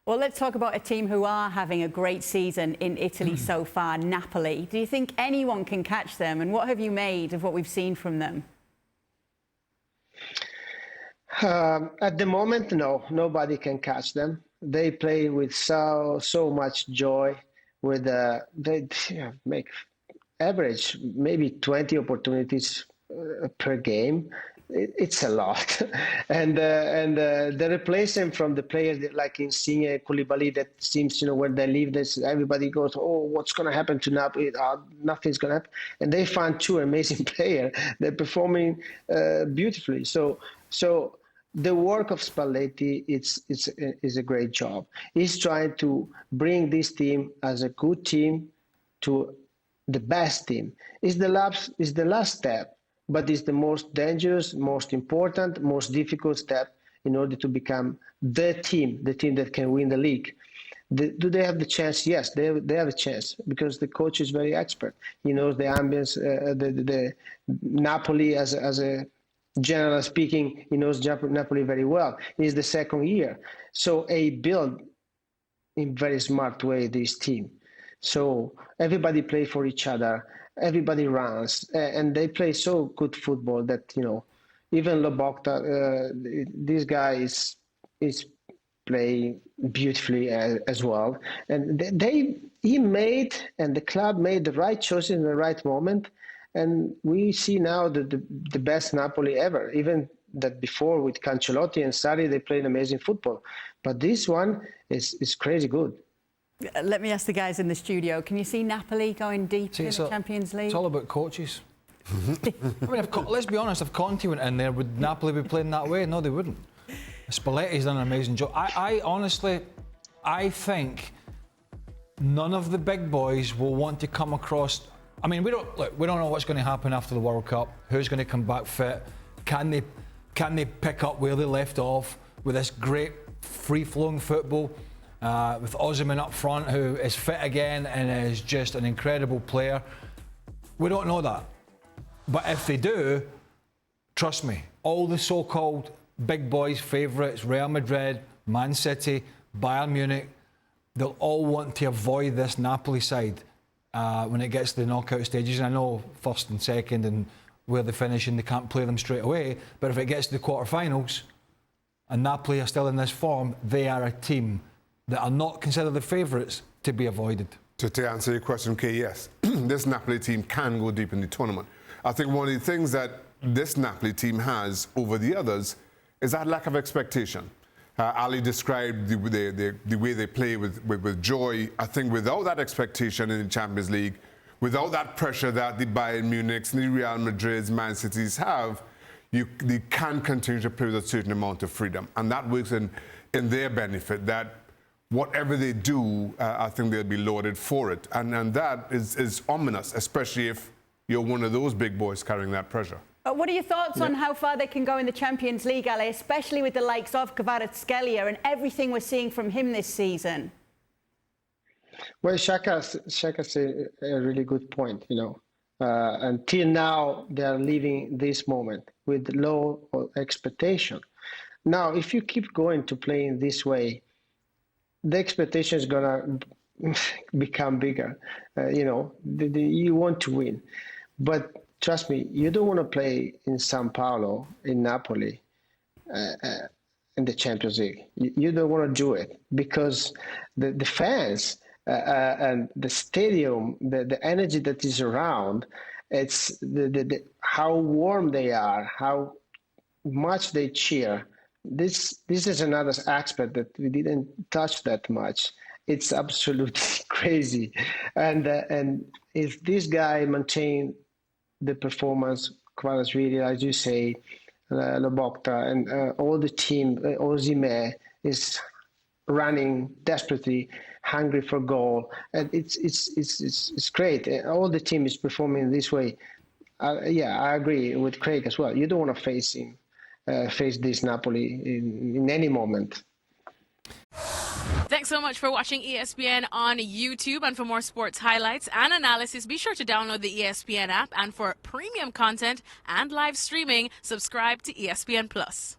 Well, let's talk about a team who are having a great season in Italy so far, Napoli. Do you think anyone can catch them? And what have you made of what we've seen from them? At the moment, no, nobody can catch them. They play with so much joy. They make average maybe 20 opportunities per game. It's a lot, and they replace them from the players that, like Insigne, Koulibaly, that seems, when they leave, this everybody goes, oh, what's going to happen to Napoli? Nothing's going to happen, and they find two amazing players. They're performing beautifully. So the work of Spalletti is a great job. He's trying to bring this team as a good team to the best team. Is the last step, but it's the most dangerous, most important, most difficult step in order to become the team that can win the league. Do they have the chance? Yes, they have a chance, because the coach is very expert. He knows the ambience, the Napoli as a general speaking. He knows Napoli very well. It's the second year, so he built in very smart way this team. So everybody play for each other. Everybody runs, and they play so good football that even Lobotka, this guy is playing beautifully as well. And he made, and the club made the right choices in the right moment, and we see now the best Napoli ever. Even that before with Cancelotti and Sarri, they played amazing football, but this one is crazy good. Let me ask the guys in the studio, can you see Napoli going deep in the Champions League? It's all about coaches. I mean, let's be honest, if Conte went in there, would Napoli be playing that way? No, they wouldn't. Spalletti's done an amazing job. I honestly think none of the big boys will want to come across. I mean, we don't know what's going to happen after the World Cup. Who's going to come back fit? Can they pick up where they left off with this great free-flowing football? With Osimhen up front, who is fit again and is just an incredible player. We don't know that. But if they do, trust me, all the so-called big boys' favourites, Real Madrid, Man City, Bayern Munich, they'll all want to avoid this Napoli side when it gets to the knockout stages. And I know first and second and where they finish, and they can't play them straight away. But if it gets to the quarterfinals and Napoli are still in this form, they are a team that are not considered the favourites to be avoided. To answer your question, Kay, yes, this Napoli team can go deep in the tournament. I think one of the things that this Napoli team has over the others is that lack of expectation. Ali described the way they play with joy. I think without that expectation in the Champions League, without that pressure that the Bayern Munichs, the Real Madrids, Man Cities have, you can continue to play with a certain amount of freedom. And that works in their benefit, that whatever they do, I think they'll be lauded for it. And that is ominous, especially if you're one of those big boys carrying that pressure. What are your thoughts on how far they can go in the Champions League, Ale, especially with the likes of Kvaratskhelia and everything we're seeing from him this season? Well, Shaka's a really good point, Until now, they are leaving this moment with low expectation. Now, if you keep going to playing this way, the expectation is going to become bigger. You want to win. But trust me, you don't want to play in Sao Paulo, in Napoli, in the Champions League. You don't want to do it, because the fans and the stadium, the energy that is around, it's how warm they are, how much they cheer. This is another aspect that we didn't touch that much. It's absolutely crazy, and if this guy maintain the performance, Kvaratskhelia, as you say, Lobotka, and all the team, Osimhen is running desperately, hungry for goal, and it's great. All the team is performing this way. I agree with Craig as well. You don't want to face this Napoli in any moment. Thanks so much for watching ESPN on YouTube, and for more sports highlights and analysis, be sure to download the ESPN app, and for premium content and live streaming, subscribe to ESPN Plus.